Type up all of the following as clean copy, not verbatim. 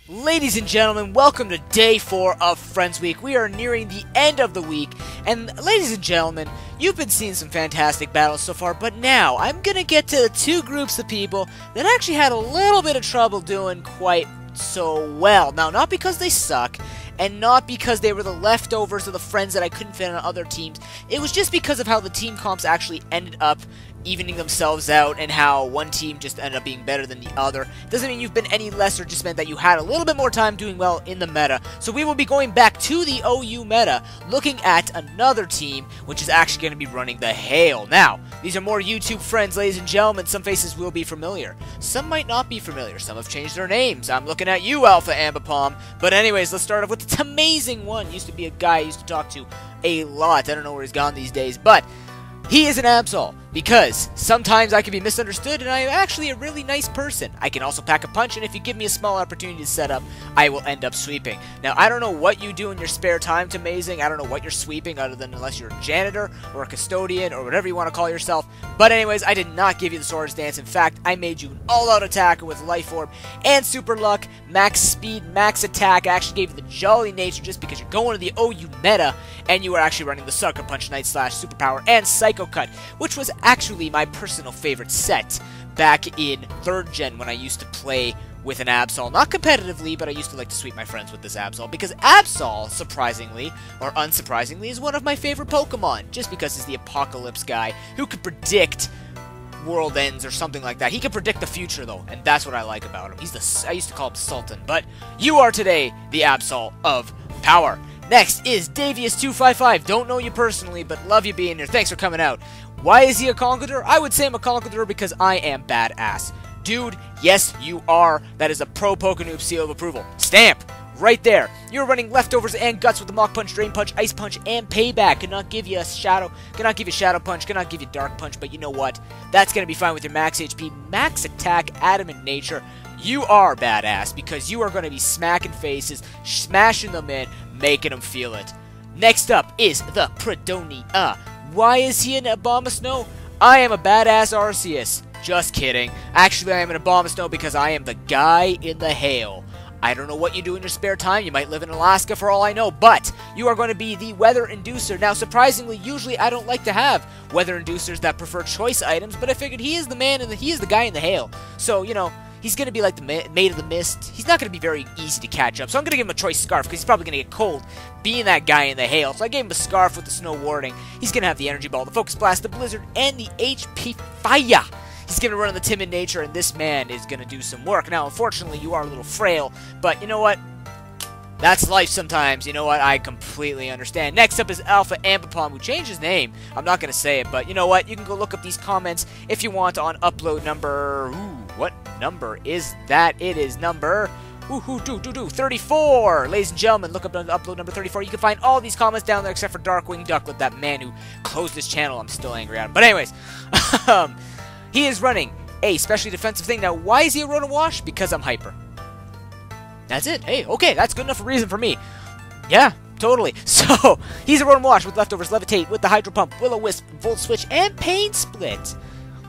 Ladies and gentlemen, welcome to day 4 of Friends Week. We are nearing the end of the week, and ladies and gentlemen, you've been seeing some fantastic battles so far, but now I'm gonna get to the two groups of people that actually had a little bit of trouble doing quite so well. Now, not because they suck, and not because they were the leftovers of the friends that I couldn't fit on other teams. It was just because of how the team comps actually ended up evening themselves out, and how one team just ended up being better than the other. Doesn't mean you've been any lesser, just meant that you had a little bit more time doing well in the meta. So we will be going back to the OU meta, looking at another team, which is actually going to be running the Hail. Now, these are more YouTube friends, ladies and gentlemen. Some faces will be familiar. Some might not be familiar. Some have changed their names. I'm looking at you, Alpha Ambipom. But anyways, let's start off with this amazing one. Used to be a guy I used to talk to a lot. I don't know where he's gone these days, but he is an Absol, because sometimes I can be misunderstood and I am actually a really nice person. I can also pack a punch, and if you give me a small opportunity to set up, I will end up sweeping. Now, I don't know what you do in your spare time to Amazing. I don't know what you're sweeping, other than unless you're a janitor or a custodian or whatever you want to call yourself. But anyways, I did not give you the Swords Dance. In fact, I made you an all-out attacker with Life Orb and Super Luck, max speed, max attack. I actually gave you the Jolly Nature just because you're going to the OU meta, and you were actually running the Sucker Punch, Night Slash, Superpower, and Psycho Cut, which was actually my personal favorite set back in 3rd Gen when I used to play with an Absol. Not competitively, but I used to like to sweep my friends with this Absol, because Absol, surprisingly, or unsurprisingly, is one of my favorite Pokemon, just because he's the Apocalypse guy who could predict world ends or something like that. He can predict the future, though, and that's what I like about him. I used to call him Sultan, but you are today the Absol of Power. Next is Davius255. Don't know you personally, but love you being here. Thanks for coming out. Why is he a Conqueror? I would say I'm a Conqueror because I am badass. Dude, yes, you are. That is a ProPokeNoob seal of approval. Stamp! Right there. You're running Leftovers and Guts with the Mach Punch, Drain Punch, Ice Punch, and Payback. Cannot give you a Shadow. Cannot give you Shadow Punch. Cannot give you Dark Punch. But you know what? That's going to be fine with your max HP, max attack, Adamant Nature. You are badass because you are going to be smacking faces, smashing them in, making them feel it. Next up is the Predonia. Why is he an Abomasnow? I am a badass Arceus. Just kidding. Actually, I am an Abomasnow because I am the guy in the Hail. I don't know what you do in your spare time. You might live in Alaska for all I know, but you are going to be the Weather Inducer. Now, surprisingly, usually I don't like to have Weather Inducers that prefer choice items, but I figured he is the man and he is the guy in the Hail. So, you know, he's going to be like the Maid of the Mist. He's not going to be very easy to catch up, so I'm going to give him a choice Scarf, because he's probably going to get cold being that guy in the Hail. So I gave him a Scarf with the Snow Warding. He's going to have the Energy Ball, the Focus Blast, the Blizzard, and the HP Fire. He's going to run on the Timid Nature, and this man is going to do some work. Now, unfortunately, you are a little frail, but you know what? That's life sometimes. You know what? I completely understand. Next up is Alpha Ambipom, who changed his name. I'm not going to say it, but you know what? You can go look up these comments if you want on upload number... what number is that? It is number... 34! Ladies and gentlemen, look up upload number 34. You can find all these comments down there except for Darkwing Ducklet, that man who closed his channel. I'm still angry at him. But anyways, he is running a specially defensive thing. Now, why is he a Rotom Wash? Because I'm hyper. That's it. Hey, okay, that's good enough reason for me. Yeah, totally. So, he's a Rotom Wash with Leftovers, Levitate, with the Hydro Pump, Will-O-Wisp, Volt Switch, and Pain Split.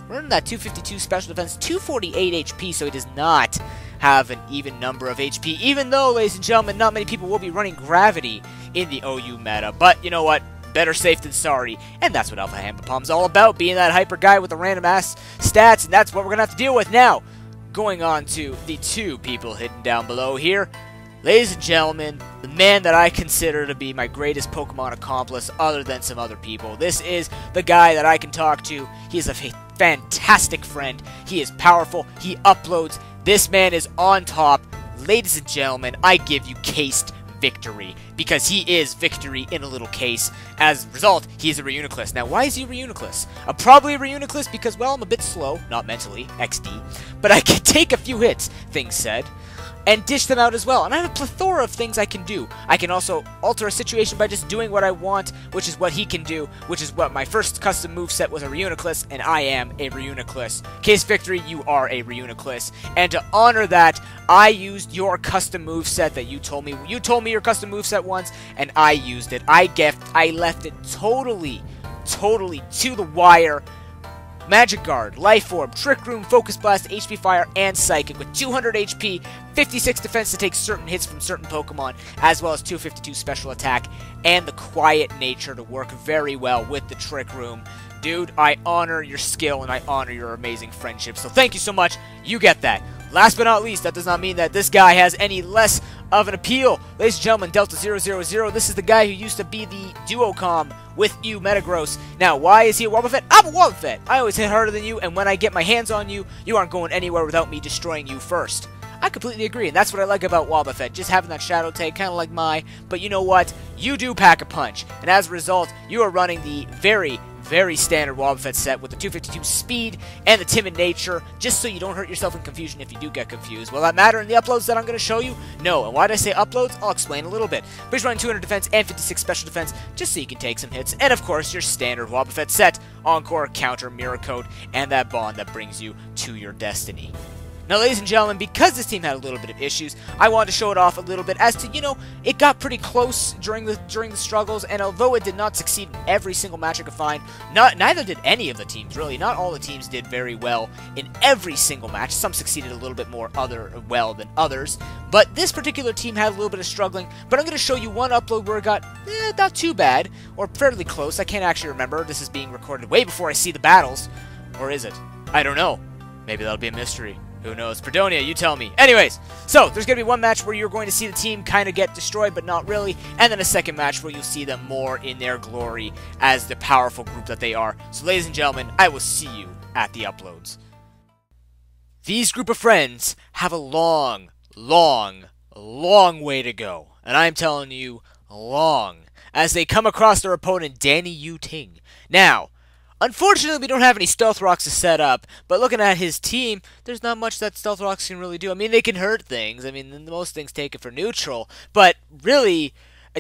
Running that 252 special defense, 248 HP, so he does not have an even number of HP, even though, ladies and gentlemen, not many people will be running Gravity in the OU meta. But, you know what? Better safe than sorry, and that's what Alpha Ambipom's all about, being that hyper guy with the random-ass stats, and that's what we're going to have to deal with now. Going on to the two people hidden down below here. Ladies and gentlemen, the man that I consider to be my greatest Pokemon accomplice other than some other people. This is the guy that I can talk to. He is a fantastic friend. He is powerful. He uploads. This man is on top. Ladies and gentlemen, I give you cased victory, because he is victory in a little case. As a result, he is a Reuniclus. Now, why is he a Reuniclus? Probably a Reuniclus because, well, I'm a bit slow, not mentally, XD, but I can take a few hits, things said, and dish them out as well. And I have a plethora of things I can do. I can also alter a situation by just doing what I want, which is what he can do, which is what my first custom moveset was, a Reuniclus, and I am a Reuniclus. Case victory, you are a Reuniclus. And to honor that, I used your custom moveset that you told me. You told me your custom moveset once, and I used it. I left it totally to the wire. Magic Guard, Life Orb, Trick Room, Focus Blast, HP Fire, and Psychic with 200 HP, 56 defense to take certain hits from certain Pokemon, as well as 252 special attack, and the quiet nature to work very well with the Trick Room. Dude, I honor your skill and I honor your amazing friendship, so thank you so much. You get that. Last but not least, that does not mean that this guy has any less of an appeal. Ladies and gentlemen, Delta000, this is the guy who used to be the Duocom with you, Metagross. Now, why is he a Wobbuffet? I'm a Wobbuffet. I always hit harder than you, and when I get my hands on you, you aren't going anywhere without me destroying you first. I completely agree, and that's what I like about Wobbuffet, just having that Shadow Tag, kind of like but you know what? You do pack a punch, and as a result, you are running the very standard Wobbuffet set with the 252 speed and the timid nature, just so you don't hurt yourself in confusion if you do get confused. Will that matter in the uploads that I'm going to show you? No. And why did I say uploads? I'll explain a little bit. But he's running 200 defense and 56 special defense, just so you can take some hits. And of course, your standard Wobbuffet set, Encore, Counter, Mirror Code, and that bond that brings you to your destiny. Now, ladies and gentlemen, because this team had a little bit of issues, I wanted to show it off a little bit as to, you know, it got pretty close during the struggles, and although it did not succeed in every single match I could find, neither did any of the teams, really. Not all the teams did very well in every single match. Some succeeded a little bit more well than others, but this particular team had a little bit of struggling, but I'm going to show you one upload where it got not too bad, or fairly close. I can't actually remember. This is being recorded way before I see the battles. Or is it? I don't know. Maybe that'll be a mystery. Who knows? Predonia, you tell me. Anyways, so there's going to be one match where you're going to see the team kind of get destroyed, but not really, and then a second match where you'll see them more in their glory as the powerful group that they are. So, ladies and gentlemen, I will see you at the uploads. These group of friends have a long way to go, and I'm telling you, long, as they come across their opponent, Danny Yu Ting. Now, unfortunately, we don't have any Stealth Rocks to set up, but looking at his team, there's not much that Stealth Rocks can really do. I mean, they can hurt things. I mean, most things take it for neutral, but really,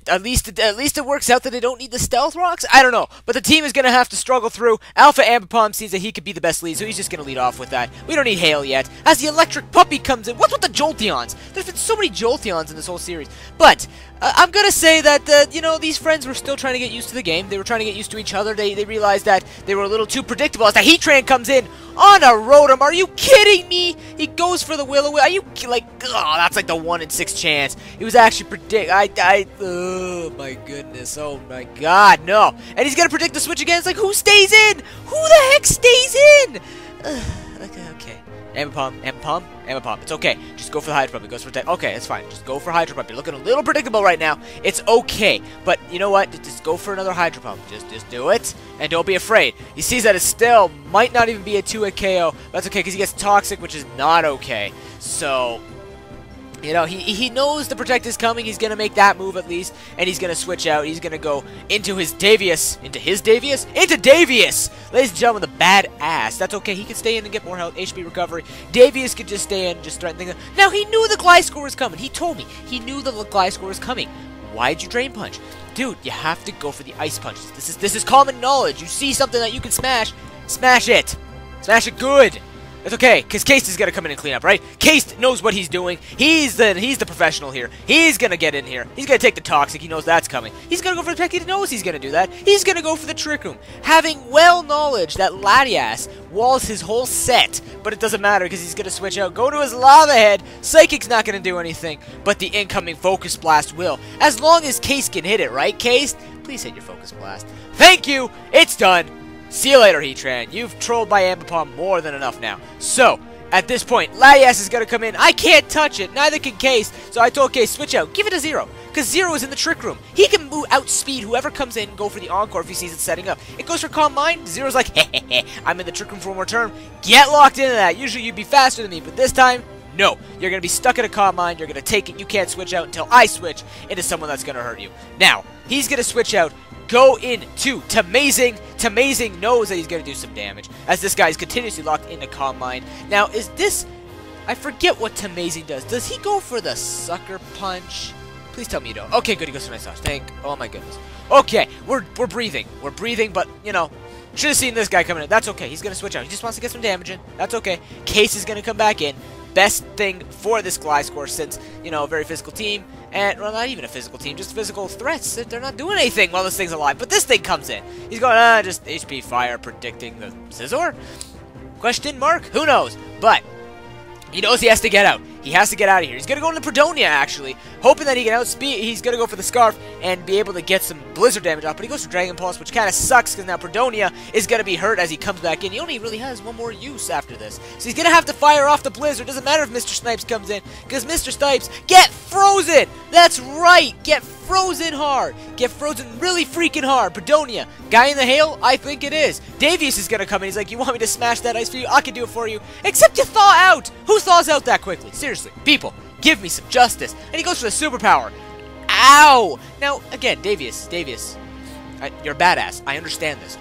at least it works out that they don't need the Stealth Rocks? I don't know, but the team is going to have to struggle through. Alpha Ambipom sees that he could be the best lead, so he's just going to lead off with that. We don't need Hail yet. As the Electric Puppy comes in, what's with the Jolteons? There's been so many Jolteons in this whole series, but I'm going to say that, you know, these friends were still trying to get used to the game. They were trying to get used to each other. They realized that they were a little too predictable as the Heatran comes in on a Rotom. Are you kidding me? He goes for the Will-O-Wisp. Are you, like, oh, that's like the 1 in 6 chance. It was actually oh my goodness, oh my god, no. And he's going to predict the switch again. It's like, who stays in? Who the heck stays in? Okay. Ambipom. It's okay. Just go for the Hydro Pump. It goes for okay, it's fine. Just go for Hydro Pump. You're looking a little predictable right now. It's okay. But you know what? Just go for another Hydro Pump. Just do it. And don't be afraid. He sees that it still might not even be a 2-hit KO. That's okay, because he gets Toxic, which is not okay. So, you know, he knows the Protect is coming. He's going to make that move at least. And he's going to switch out. He's going to go into his Davius. Into Davius! Ladies and gentlemen, the badass. That's okay. He can stay in and get more health. HP recovery. Davius could just stay in, just threaten things. Now, he knew the Gliscor was coming. He told me. He knew the Gliscor was coming. Why'd you Drain Punch? Dude, you have to go for the Ice Punch. This is common knowledge. You see something that you can smash. Smash it. Smash it good. It's okay, because Case is going to come in and clean up, right? Case knows what he's doing. He's the professional here. He's going to get in here. He's going to take the Toxic. He knows that's coming. He's going to go for the Peck. He knows he's going to do that. He's going to go for the Trick Room. Having well knowledge that Latias walls his whole set, but it doesn't matter because he's going to switch out. Go to his Lava Head. Psychic's not going to do anything, but the incoming Focus Blast will. As long as Case can hit it, right? Case, please hit your Focus Blast. Thank you. It's done. See you later, Heatran. You've trolled my Ambipom more than enough now. So, at this point, Latias is going to come in. I can't touch it. Neither can Case. So I told Case, switch out. Give it a Zero. Because Zero is in the Trick Room. He can outspeed whoever comes in and go for the Encore if he sees it setting up. It goes for Calm Mind. Zero's like, heh, I'm in the Trick Room for one more turn. Get locked into that. Usually you'd be faster than me, but this time, no. You're going to be stuck in a Calm Mind. You're going to take it. You can't switch out until I switch into someone that's going to hurt you. Now, he's going to switch out. Go into Tamazing. Tamazing knows that he's going to do some damage, as this guy is continuously locked into Calm Mind. Now, is this... I forget what Tamazing does. Does he go for the Sucker Punch? Please tell me you don't. Okay, good, he goes for Nice Touch. Oh my goodness. Okay, we're breathing. We're breathing, but, you know, should have seen this guy coming in. That's okay. He's going to switch out. He just wants to get some damage in. That's okay. Case is going to come back in. best thing for this Gliscor since, you know, a very physical team, and, well, not even a physical team, just physical threats. They're not doing anything while this thing's alive, but this thing comes in. He's going, just HP Fire, predicting the Scizor? Question mark? Who knows? But he knows he has to get out. He has to get out of here. He's going to go into Predonia, actually, hoping that he can outspeed. He's going to go for the Scarf and be able to get some Blizzard damage off, but he goes for Dragon Pulse, which kind of sucks because now Predonia is going to be hurt as he comes back in. He only really has one more use after this, so he's going to have to fire off the Blizzard. Doesn't matter if Mr. Snipes comes in, because Mr. Snipes, get frozen! That's right! Get frozen hard! Get frozen really freaking hard! Predonia, guy in the hail? I think it is. Davius is going to come in. He's like, you want me to smash that ice for you? I can do it for you. Except you thaw out! Who thaws out that quickly? Seriously, people, give me some justice. And he goes for the superpower. Ow! Now, again, Davius, you're a badass. I understand this.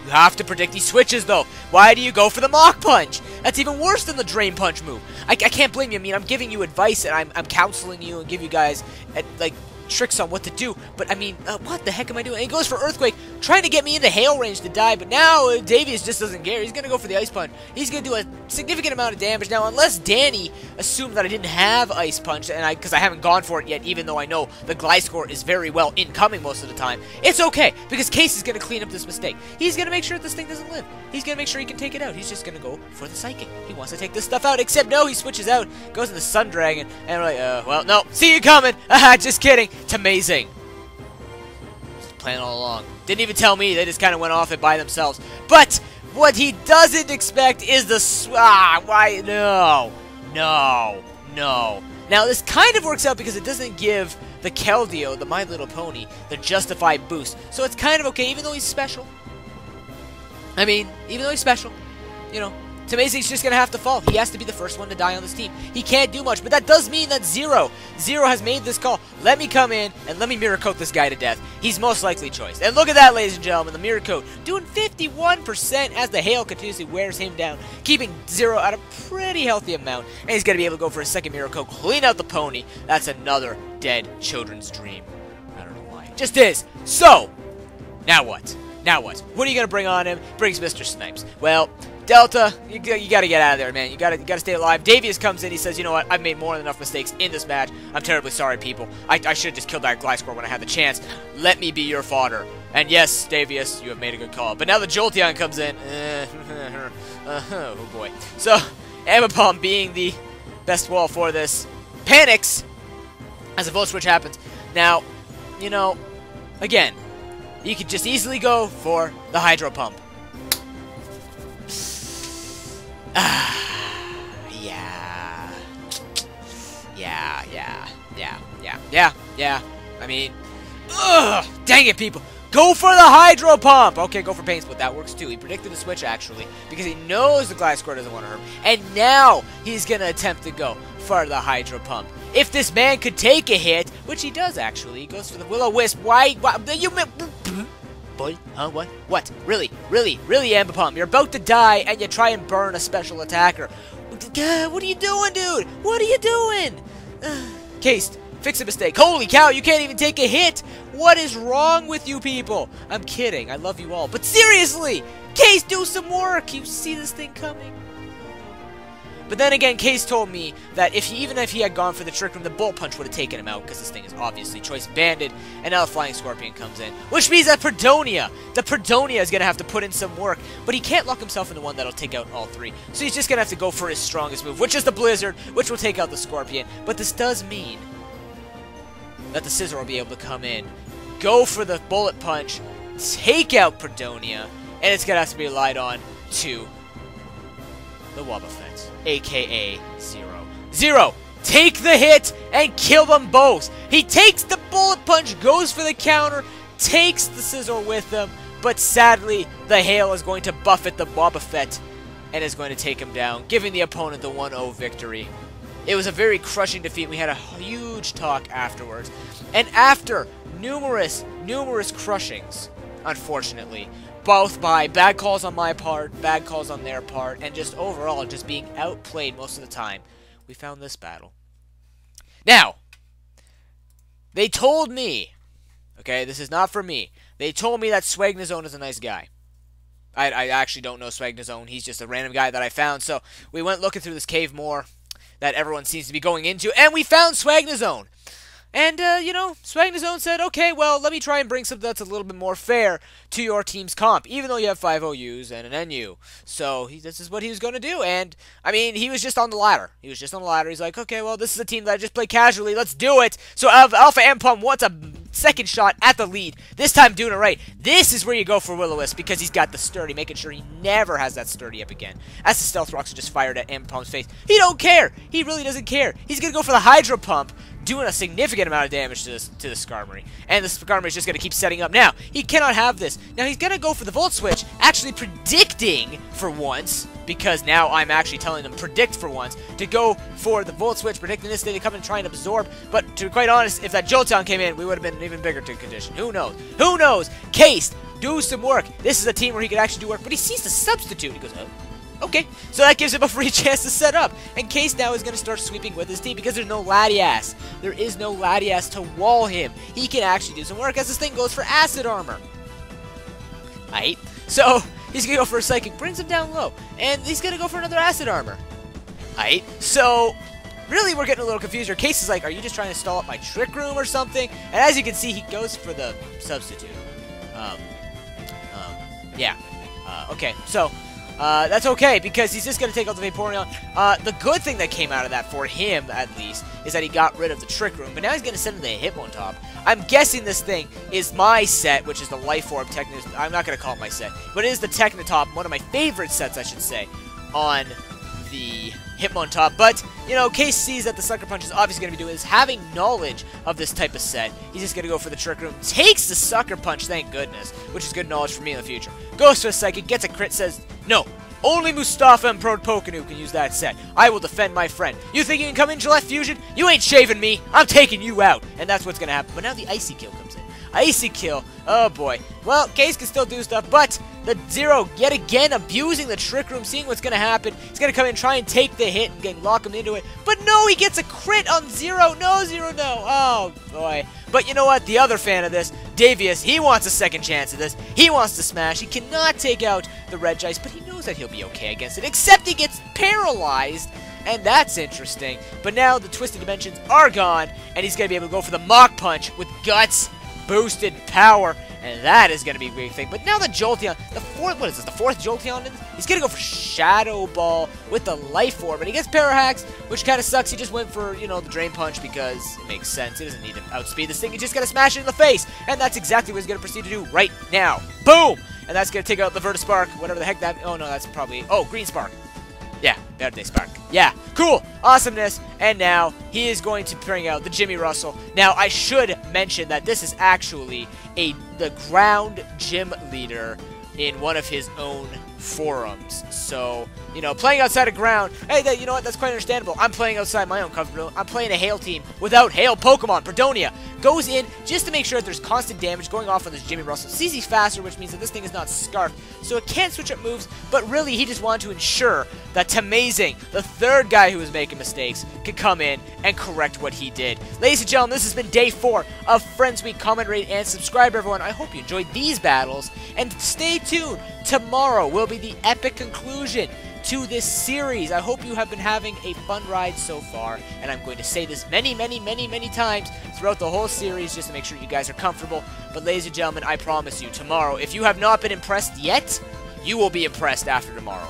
You have to predict these switches, though. Why do you go for the Mach Punch? That's even worse than the Drain Punch move. I can't blame you. I mean, I'm giving you advice, and I'm counseling you and give you guys, like, tricks on what to do, but I mean, what the heck am I doing? And he goes for Earthquake, trying to get me into hail range to die, but now Davius just doesn't care. He's going to go for the Ice Punch. He's going to do a significant amount of damage. Now, unless Danny assumed that I didn't have Ice Punch, and because I haven't gone for it yet, even though I know the Gliscor is very well incoming most of the time, it's okay, because Case is going to clean up this mistake. He's going to make sure that this thing doesn't live. He's going to make sure he can take it out. He's just going to go for the Psychic. He wants to take this stuff out, except no, he switches out, goes into Sun Dragon, and we're like, well, no, see you coming. Just kidding. It's amazing. Plan all along. Didn't even tell me. They just kind of went off it by themselves. But what he doesn't expect is the why? No. Now this kind of works out because it doesn't give the Keldeo, the My Little Pony, the justified boost. So it's kind of okay, even though he's special. I mean, even though he's special, you know. It's amazing he's just going to have to fall. He has to be the first one to die on this team. He can't do much, but that does mean that Zero has made this call. Let me come in and let me Mirror Coat this guy to death. He's most likely choice. And look at that, ladies and gentlemen, the Mirror Coat doing 51% as the hail continuously wears him down, keeping Zero at a pretty healthy amount. And he's going to be able to go for a second Mirror Coat, clean out the pony. That's another dead children's dream. I don't know why. Just is. So, now what? What are you going to bring on him? Brings Mr. Snipes. Well, Delta, you gotta get out of there, man. You gotta stay alive. Davius comes in. He says, you know what? I've made more than enough mistakes in this match. I'm terribly sorry, people. I should have just killed that Gliscor when I had the chance. Let me be your fodder. And yes, Davius, you have made a good call. But now the Jolteon comes in. Oh boy. So, Ambipom, being the best wall for this, panics as a Volt Switch happens. Now, you know, again, you could just easily go for the Hydro Pump. Yeah. I mean, dang it, people. Go for the Hydro Pump! Okay, go for Pain Split. That works too. He predicted the switch, actually, because he knows the Gliscor doesn't want to hurt him. And now he's going to attempt to go for the Hydro Pump. If this man could take a hit, which he does, actually, he goes for the Will-O-Wisp. Why? You... Boy, huh? What? Really, Ambipom? You're about to die, and you try and burn a special attacker. What are you doing, dude? What are you doing? Case, fix a mistake. Holy cow, you can't even take a hit. What is wrong with you people? I'm kidding. I love you all. But seriously, Case, do some work. You see this thing coming? But then again, Case told me that even if he had gone for the Trick Room, the Bolt Punch would have taken him out, because this thing is obviously Choice Banded, and now the Flying Scorpion comes in. Which means that the Predonia is going to have to put in some work, but he can't lock himself into one that'll take out all three. So he's just going to have to go for his strongest move, which is the Blizzard, which will take out the Scorpion. But this does mean that the Scizor will be able to come in, go for the Bullet Punch, take out Predonia, and it's going to have to be relied on to the Wobbuffet, a.k.a. Zero. Zero, take the hit and kill them both. He takes the Bullet Punch, goes for the counter, takes the Scizor with him, but sadly, the hail is going to buffet the Wobbuffet and is going to take him down, giving the opponent the 1-0 victory. It was a very crushing defeat. We had a huge talk afterwards. And after numerous crushings, unfortunately, both by bad calls on my part, bad calls on their part, and just overall just being outplayed most of the time, we found this battle. Now, they told me, okay, this is not for me, they told me that Swagnazone is a nice guy. I actually don't know Swagnazone. He's just a random guy that I found. So we went looking through this cave more that everyone seems to be going into, and we found Swagnazone. And, Swagnazone said, okay, well, let me try and bring something that's a little bit more fair to your team's comp, even though you have 5 OUs and an NU. So, this is what he was going to do, and, I mean, he was just on the ladder. He's like, okay, well, this is a team that I just play casually, let's do it. So, Alpha Ampum wants a second shot at the lead, this time doing it right. This is where you go for Will-O-Wisp, because he's got the sturdy, making sure he never has that sturdy up again. As the Stealth Rocks are just fired at Ampum's face, he don't care. He really doesn't care. He's going to go for the Hydro Pump, doing a significant amount of damage to the Skarmory. And the Skarmory is just going to keep setting up. Now, he cannot have this. Now, he's going to go for the Volt Switch, actually predicting for once, because now I'm actually telling them predict for once, to go for the Volt Switch, predicting this thing to come and try and absorb. But to be quite honest, if that Jolteon came in, we would have been in even bigger condition. Who knows? Who knows? Case, do some work. This is a team where he could actually do work, but he sees the substitute. He goes, oh. Okay, so that gives him a free chance to set up. And Case now is going to start sweeping with his team because there's no Latias. There is no Latias to wall him. He can actually do some work as this thing goes for Acid Armor. Alright, so he's going to go for a Psychic, brings him down low. And he's going to go for another Acid Armor. Alright, so really we're getting a little confused here. Case is like, are you just trying to stall up my Trick Room or something? And as you can see, he goes for the substitute. Yeah. Okay, so that's okay, because he's just going to take out the Vaporeon. The good thing that came out of that, for him at least, is that he got rid of the Trick Room, but now he's going to send in the Hitmontop. I'm guessing this thing is my set, which is the Life Orb Technotop. I'm not going to call it my set, but it is the Technotop, one of my favorite sets, I should say, on the Hitmontop. But, you know, Case sees that the Sucker Punch is obviously going to be doing this, having knowledge of this type of set. He's just going to go for the Trick Room, takes the Sucker Punch, thank goodness, which is good knowledge for me in the future. Goes for a Psychic, gets a crit, says, no, only Mustafa and ProPokeNoob can use that set. I will defend my friend. You think you can come in Gillette Fusion? You ain't shaving me. I'm taking you out. And that's what's going to happen. But now the Icy Kill comes in. Icy Kill. Oh, boy. Well, Case can still do stuff, but the Zero, yet again, abusing the Trick Room, seeing what's going to happen. He's going to come in and try and take the hit and lock him into it. But no, he gets a crit on Zero. No, Zero, no. Oh, boy. But you know what? The other fan of this, Davius, he wants a second chance at this. He wants to smash. He cannot take out the Regice, but he knows that he'll be okay against it, except he gets paralyzed. And that's interesting. But now the Twisted Dimensions are gone, and he's going to be able to go for the Mach Punch with Guts, boosted power, and that is going to be a big thing. But now the Jolteon, the fourth Jolteon, he's going to go for Shadow Ball with the Life Orb, and he gets Parahax, which kind of sucks. He just went for, you know, the Drain Punch because it makes sense. He doesn't need to outspeed this thing. He just got to smash it in the face, and that's exactly what he's going to proceed to do right now. Boom! And that's going to take out the Vertispark, whatever the heck that, oh no, that's probably, oh, Green Spark. Yeah, Verde Spark. Yeah, cool, awesomeness, and now he is going to bring out the Jimmy Russell. Now, I should mention that this is actually the ground gym leader in one of his own forums. So, you know, playing outside of ground, hey, you know what, that's quite understandable. I'm playing outside my own comfort zone. I'm playing a Hail team without Hail Pokemon. Predonia goes in just to make sure that there's constant damage going off on this Jimmy Russell. Sees he's faster, which means that this thing is not scarfed, so it can't switch up moves, but really he just wanted to ensure that Tamazing, the third guy who was making mistakes, could come in and correct what he did. Ladies and gentlemen, this has been day 4 of Friends Week. Comment, rate, and subscribe, everyone. I hope you enjoyed these battles, and stay tuned. Tomorrow will be the epic conclusion to this series. I hope you have been having a fun ride so far, and I'm going to say this many, many, many, many times throughout the whole series just to make sure you guys are comfortable. But ladies and gentlemen, I promise you, tomorrow, if you have not been impressed yet, you will be impressed after tomorrow.